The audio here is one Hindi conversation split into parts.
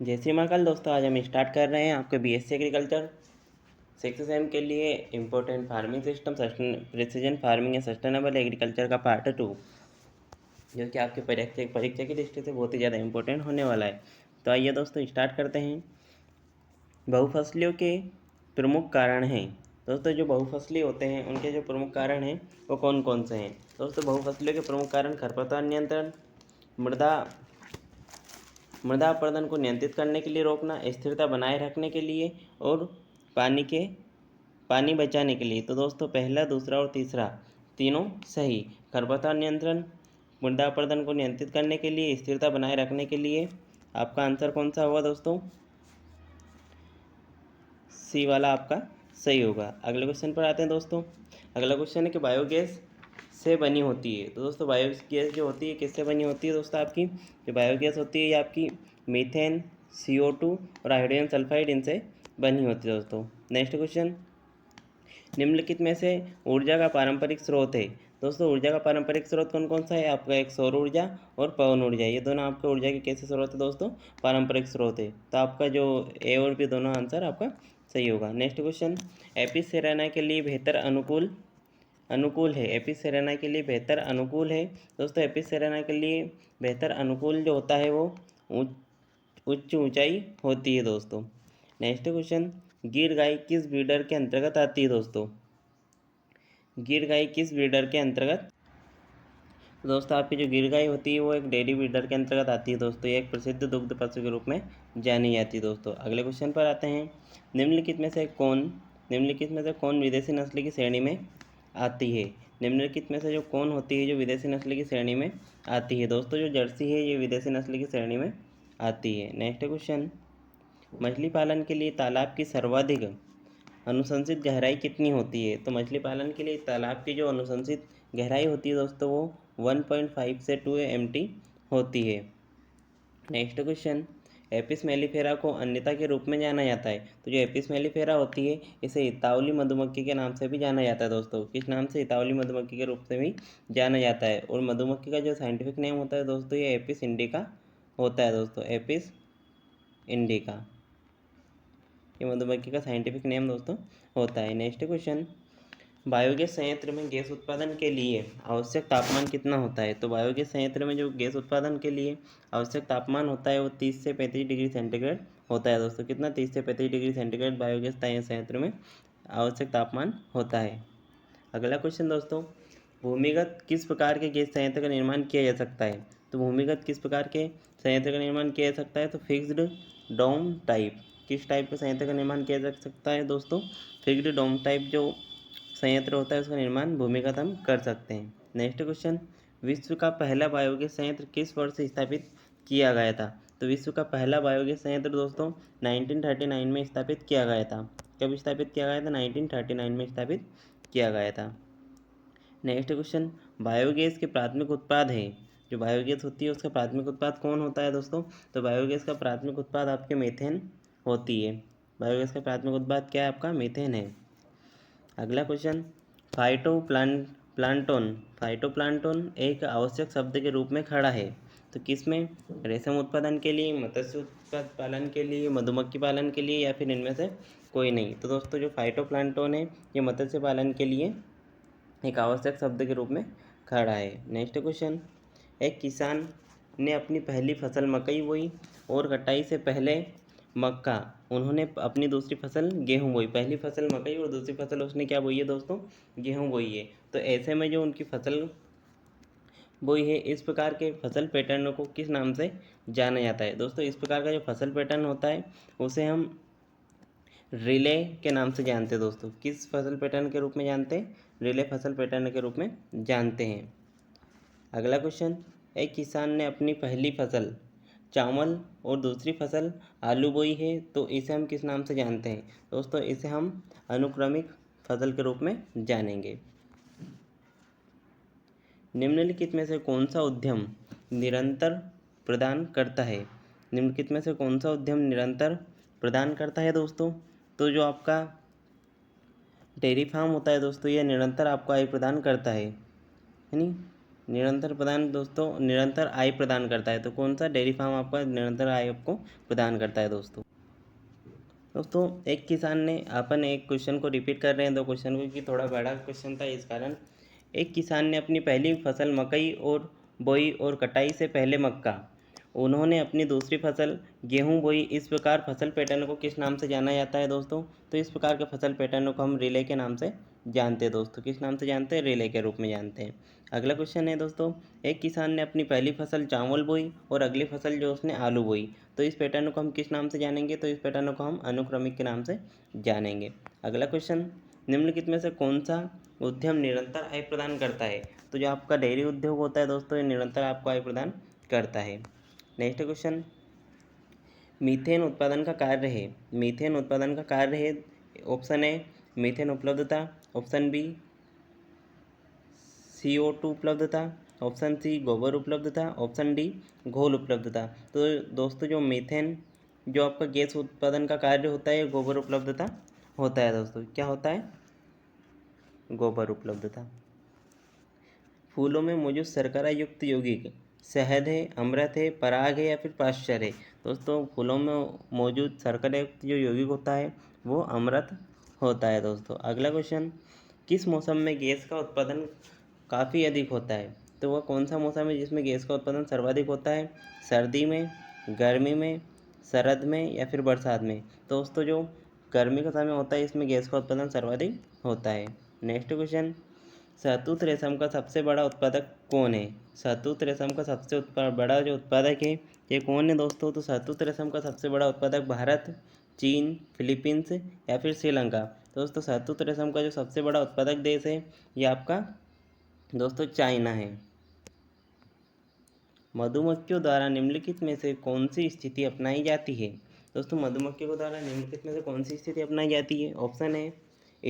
जय श्री महाकाल दोस्तों, आज हम स्टार्ट कर रहे हैं आपके बीएससी एग्रीकल्चर 6 सेम के लिए important farming system precision farming and sustainable agriculture का पार्ट 2, जो कि आपके परीक्षा की दृष्टि से बहुत ही ज़्यादा इंपॉर्टेंट होने वाला है। तो आइए दोस्तों स्टार्ट करते हैं। बहुफसलियों के प्रमुख कारण हैं। दोस्तों जो बहुफसली होते हैं उनके जो प्रमुख कारण हैं वो कौन कौन से हैं। दोस्तों बहुफसलियों के प्रमुख कारण खरपतवार नियंत्रण, मृदा अपरदन को नियंत्रित करने के लिए रोकना, स्थिरता बनाए रखने के लिए और पानी बचाने के लिए। तो दोस्तों पहला, दूसरा और तीसरा तीनों सही। खरपतवार नियंत्रण, मृदा अपरदन को नियंत्रित करने के लिए, स्थिरता बनाए रखने के लिए। आपका आंसर कौन सा होगा दोस्तों? सी वाला आपका सही होगा। अगले क्वेश्चन पर आते हैं दोस्तों। अगला क्वेश्चन है कि बायोगैस से बनी होती है। तो दोस्तों बायोगैस जो होती है किससे बनी होती है दोस्तों? आपकी जो बायोगैस होती है ये आपकी मीथेन, CO2 और हाइड्रोजन सल्फाइड इनसे बनी होती है दोस्तों। नेक्स्ट क्वेश्चन, निम्नलिखित में से ऊर्जा का पारंपरिक स्रोत है। दोस्तों ऊर्जा का पारंपरिक स्रोत कौन कौन सा है आपका? एक सौर ऊर्जा और पवन ऊर्जा, ये दोनों आपके ऊर्जा के कैसे स्रोत है दोस्तों? पारंपरिक स्रोत है। तो आपका जो ए और बी दोनों आंसर आपका सही होगा। नेक्स्ट क्वेश्चन, एपिस सेराना के लिए बेहतर अनुकूल है। एपिस सेराना के लिए बेहतर अनुकूल है। दोस्तों एपिस सेराना के लिए बेहतर अनुकूल जो होता है वो उच्च ऊंचाई होती है दोस्तों। नेक्स्ट क्वेश्चन, गिर गाय किस ब्रीडर के अंतर्गत आती है दोस्तों? गिर गाय किस ब्रीडर के अंतर्गत? दोस्तों आपकी जो गिर गाय होती है वो एक डेयरी ब्रीडर के अंतर्गत आती है दोस्तों। ये एक प्रसिद्ध दुग्ध पशु के रूप में जानी जाती है दोस्तों। अगले क्वेश्चन पर आते हैं। निम्नलिखित में से कौन विदेशी नस्ल की श्रेणी में आती है? निम्नलिखित में से जो कौन होती है जो विदेशी नस्ल की श्रेणी में आती है? दोस्तों जो जर्सी है ये विदेशी नस्ल की श्रेणी में आती है। नेक्स्ट क्वेश्चन, मछली पालन के लिए तालाब की सर्वाधिक अनुशंसित गहराई कितनी होती है? तो मछली पालन के लिए तालाब की जो अनुशंसित गहराई होती है दोस्तों वो 1.5 से 2 MT होती है। नेक्स्ट क्वेश्चन, एपिस मेलिफेरा को अन्यता के रूप में जाना जाता है। तो जो एपिस मेलिफेरा होती है इसे इतावली मधुमक्खी के नाम से भी जाना जाता है दोस्तों। किस नाम से? इतावली मधुमक्खी के रूप से भी जाना जाता है। और मधुमक्खी का जो साइंटिफिक नेम होता है दोस्तों ये एपिस इंडिका होता है दोस्तों। एपिस इंडिका ये मधुमक्खी का साइंटिफिक नेम दोस्तों होता है। नेक्स्ट क्वेश्चन, बायोगैस संयंत्र में गैस उत्पादन के लिए आवश्यक तापमान कितना होता है? तो बायोगैस संयंत्र में जो गैस उत्पादन के लिए आवश्यक तापमान होता है वो 30 से 35 डिग्री सेंटीग्रेड होता है दोस्तों। कितना? 30 से 35 डिग्री सेंटीग्रेड बायोगैस संयंत्र में आवश्यक तापमान होता है। अगला क्वेश्चन दोस्तों, भूमिगत किस प्रकार के गैस संयंत्र का निर्माण किया जा सकता है? तो भूमिगत किस प्रकार के संयंत्र का निर्माण किया जा सकता है? तो फिक्स्ड डोम टाइप। किस टाइप के संयंत्र का निर्माण किया जा सकता है दोस्तों? फिक्स्ड डोम टाइप जो संयंत्र होता है उसका निर्माण भूमिगत हम कर सकते हैं। नेक्स्ट क्वेश्चन, विश्व का पहला बायोगैस संयंत्र किस वर्ष स्थापित किया गया था? तो विश्व का पहला बायोगैस संयंत्र दोस्तों 1939 में स्थापित किया गया था। कब स्थापित किया गया था? 1939 में स्थापित किया गया था। नेक्स्ट क्वेश्चन, बायोगैस के प्राथमिक उत्पाद है। जो बायोगैस होती है उसका प्राथमिक उत्पाद कौन होता है दोस्तों? तो बायोगैस का प्राथमिक उत्पाद आपके मीथेन होती है। बायोगैस का प्राथमिक उत्पाद क्या है आपका? मीथेन है। अगला क्वेश्चन, फाइटोप्लांटोन एक आवश्यक शब्द के रूप में खड़ा है। तो किस में? रेशम उत्पादन के लिए, मत्स्य पालन के लिए, मधुमक्खी पालन के लिए, या फिर इनमें से कोई नहीं। तो दोस्तों जो फाइटोप्लांटोन है ये मत्स्य पालन के लिए एक आवश्यक शब्द के रूप में खड़ा है। नेक्स्ट क्वेश्चन, एक किसान ने अपनी पहली फसल मकई बोई और कटाई से पहले मक्का, उन्होंने अपनी दूसरी फसल गेहूं बोई। पहली फसल मकई और दूसरी फसल उसने क्या बोई है दोस्तों? गेहूं बोई है। तो ऐसे में जो उनकी फसल बोई है इस प्रकार के फसल पैटर्न को किस नाम से जाना जाता है? दोस्तों इस प्रकार का जो फसल पैटर्न होता है उसे हम रिले के नाम से जानते हैं दोस्तों। किस फसल पैटर्न के रूप में जानते हैं? रिले फसल पैटर्न के रूप में जानते हैं। अगला क्वेश्चन, एक किसान ने अपनी पहली फसल चावल और दूसरी फसल आलू बोई है तो इसे हम किस नाम से जानते हैं? दोस्तों इसे हम अनुक्रमिक फसल के रूप में जानेंगे। निम्नलिखित में से कौन सा उद्यम निरंतर प्रदान करता है? निम्नलिखित में से कौन सा उद्यम निरंतर प्रदान करता है दोस्तों? तो जो आपका डेयरी फार्म होता है दोस्तों ये निरंतर आपको आय प्रदान करता है नहीं? निरंतर प्रदान दोस्तों निरंतर आय प्रदान करता है। तो कौन सा? डेयरी फार्म आपका निरंतर आय आपको प्रदान करता है दोस्तों। एक किसान ने, अपन एक क्वेश्चन को रिपीट कर रहे हैं दो क्वेश्चन को, कि थोड़ा बड़ा क्वेश्चन था इस कारण। एक किसान ने अपनी पहली फसल मकई और बोई और कटाई से पहले मक्का, उन्होंने अपनी दूसरी फसल गेहूं बोई। इस प्रकार फसल पैटर्न को किस नाम से जाना जाता है दोस्तों? तो इस प्रकार के फसल पैटर्न को हम रिले के नाम से जानते हैं दोस्तों। किस नाम से जानते हैं? रिले के रूप में जानते हैं। अगला क्वेश्चन है दोस्तों, एक किसान ने अपनी पहली फसल चावल बोई और अगली फसल जो उसने आलू बोई, तो इस पैटर्न को हम किस नाम से जानेंगे? तो इस पैटर्न को हम अनुक्रमिक के नाम से जानेंगे। अगला क्वेश्चन, निम्नलिखित में से कौन सा उद्यम निरंतर आय प्रदान करता है? तो जो आपका डेयरी उद्योग होता है दोस्तों, ये निरंतर आपको आय प्रदान करता है। नेक्स्ट क्वेश्चन, मीथेन उत्पादन का कार्य है। मीथेन उत्पादन का कार्य है, ऑप्शन ए मीथेन उपलब्धता, ऑप्शन बी CO2 उपलब्धता, ऑप्शन सी गोबर उपलब्धता, ऑप्शन डी घोल उपलब्धता। तो दोस्तों जो मीथेन जो आपका गैस उत्पादन का कार्य होता है, गोबर उपलब्धता होता है दोस्तों। क्या होता है? गोबर उपलब्धता। फूलों में मौजूद शर्करा युक्त यौगिक शहद है, अमृत है, पराग है या फिर पाश्चर है? दोस्तों फूलों में मौजूद शर्करा युक्त जो यौगिक होता है वो अमृत होता है दोस्तों। अगला क्वेश्चन, किस मौसम में गैस का उत्पादन काफ़ी अधिक होता है? तो वह कौन सा मौसम है जिसमें गैस का उत्पादन सर्वाधिक होता है? सर्दी में, गर्मी में, शरद में या फिर बरसात में? तो दोस्तों जो गर्मी का समय होता है इसमें गैस का उत्पादन सर्वाधिक होता है। नेक्स्ट क्वेश्चन, शहतूत रेशम का सबसे बड़ा उत्पादक कौन है? शहतूत रेशम का सबसे बड़ा जो उत्पादक है ये कौन है दोस्तों? तो शहतूत रेशम का सबसे बड़ा उत्पादक भारत, चीन, फिलीपींस या फिर श्रीलंका? तो दोस्तों शहतूत रेशम का जो सबसे बड़ा उत्पादक देश है ये आपका दोस्तों चाइना है। मधुमक्खियों द्वारा निम्नलिखित में से कौन सी स्थिति अपनाई जाती है? दोस्तों मधुमक्खियों के द्वारा निम्नलिखित में से कौन सी स्थिति अपनाई जाती है? Option A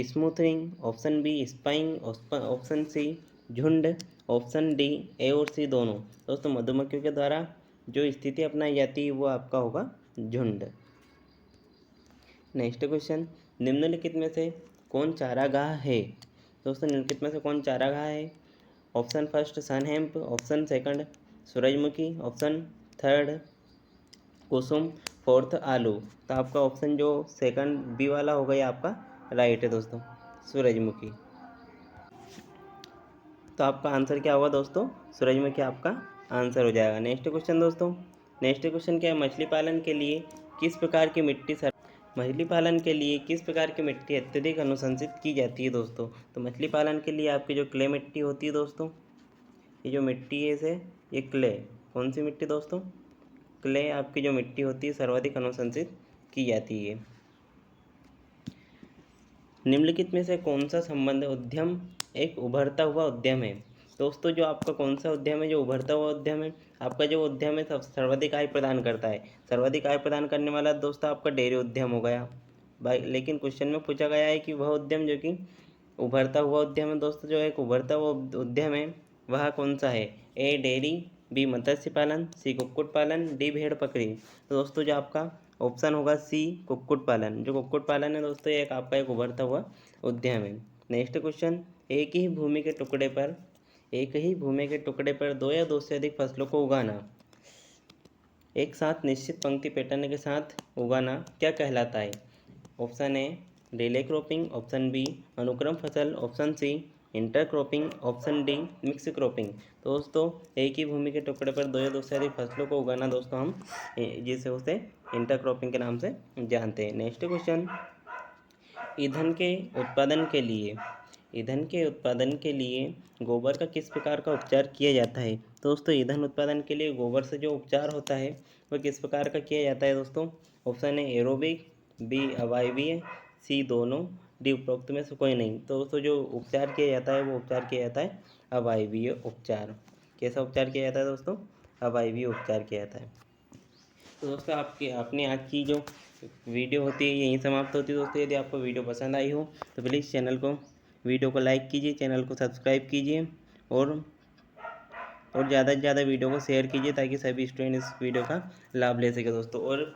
smothering, option B spying, option C झुंड, ऑप्शन डी ए और सी दोनों। दोस्तों मधुमक्खियों के द्वारा जो स्थिति अपनाई जाती है वो आपका होगा झुंड। नेक्स्ट क्वेश्चन, निम्नलिखित में से कौन चारागाह है? दोस्तों निम्नलिखित में से कौन चारागाह है? ऑप्शन फर्स्ट सन हेम्प, ऑप्शन सेकंड सूरजमुखी, ऑप्शन थर्ड कुसुम, फोर्थ आलू। तो आपका ऑप्शन जो सेकंड बी वाला होगा ये आपका राइट है दोस्तों, सूरजमुखी। तो आपका आंसर क्या होगा दोस्तों? सूरजमुखी आपका आंसर हो जाएगा। नेक्स्ट क्वेश्चन दोस्तों, नेक्स्ट क्वेश्चन क्या है, मछली पालन के लिए किस प्रकार की मिट्टी मछली पालन के लिए किस प्रकार की मिट्टी अत्यधिक अनुशंसित की जाती है दोस्तों? तो मछली पालन के लिए आपकी जो क्ले मिट्टी होती है दोस्तों, ये जो मिट्टी है इसे ये क्ले, कौन सी मिट्टी दोस्तों? क्ले आपकी जो मिट्टी होती है सर्वाधिक अनुशंसित की जाती है। निम्नलिखित में से कौन सा संबंध उद्यम एक उभरता हुआ उद्यम है? दोस्तों जो आपका कौन सा उद्यम है जो उभरता हुआ उद्यम है? आपका जो उद्यम है सब सर्वाधिक आय प्रदान करता है। सर्वाधिक आय प्रदान करने वाला दोस्तों आपका डेयरी उद्यम हो गया भाई। लेकिन क्वेश्चन में पूछा गया है कि वह उद्यम जो कि उभरता हुआ उद्यम है दोस्तों, जो एक उभरता हुआ उद्यम है वह कौन सा है? ए डेयरी, बी मत्स्य पालन, सी कुक्कुट पालन, डी भेड़ पकड़ी। तो दोस्तों जो आपका ऑप्शन होगा सी कुक्कुट पालन। जो कुक्कुट पालन है दोस्तों एक आपका एक उभरता हुआ उद्यम है। नेक्स्ट क्वेश्चन, एक ही भूमि के टुकड़े पर दो या दो से अधिक फसलों को उगाना, एक साथ निश्चित पंक्ति पैटर्न के साथ उगाना क्या कहलाता है? Option A relay cropping, option B अनुक्रम फसल, option C intercropping, option D mix cropping. तो दोस्तों एक ही भूमि के टुकड़े पर दो या दो से अधिक फसलों को उगाना दोस्तों हम जिसे उसे इंटरक्रॉपिंग के नाम से जानते हैं। नेक्स्ट क्वेश्चन, ईंधन के उत्पादन के लिए गोबर का किस प्रकार का उपचार किया जाता है? दोस्तों ईंधन उत्पादन के लिए गोबर से जो उपचार होता है वह किस प्रकार का किया जाता है दोस्तों? ऑप्शन ए एरोबिक, बी अवायवीय, सी दोनों, डी उपरोक्त में से कोई नहीं। तो दोस्तों जो उपचार किया जाता है वो उपचार किया जाता है अवायवीय उपचार। कैसा उपचार किया जाता है दोस्तों? अवायवीय उपचार किया जाता है। तो दोस्तों आपने आज की जो वीडियो होती है यहीं समाप्त होती है दोस्तों। यदि आपको वीडियो पसंद आई हो तो प्लीज़ वीडियो को लाइक कीजिए, चैनल को सब्सक्राइब कीजिए और ज़्यादा से ज़्यादा वीडियो को शेयर कीजिए ताकि सभी स्टूडेंट इस वीडियो का लाभ ले सके दोस्तों। और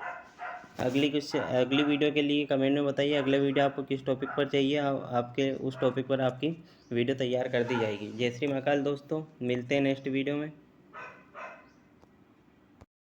अगली वीडियो के लिए कमेंट में बताइए अगला वीडियो आपको किस टॉपिक पर चाहिए, आपके उस टॉपिक पर आपकी वीडियो तैयार कर दी जाएगी। जय श्री महाकाल दोस्तों, मिलते हैं नेक्स्ट वीडियो में।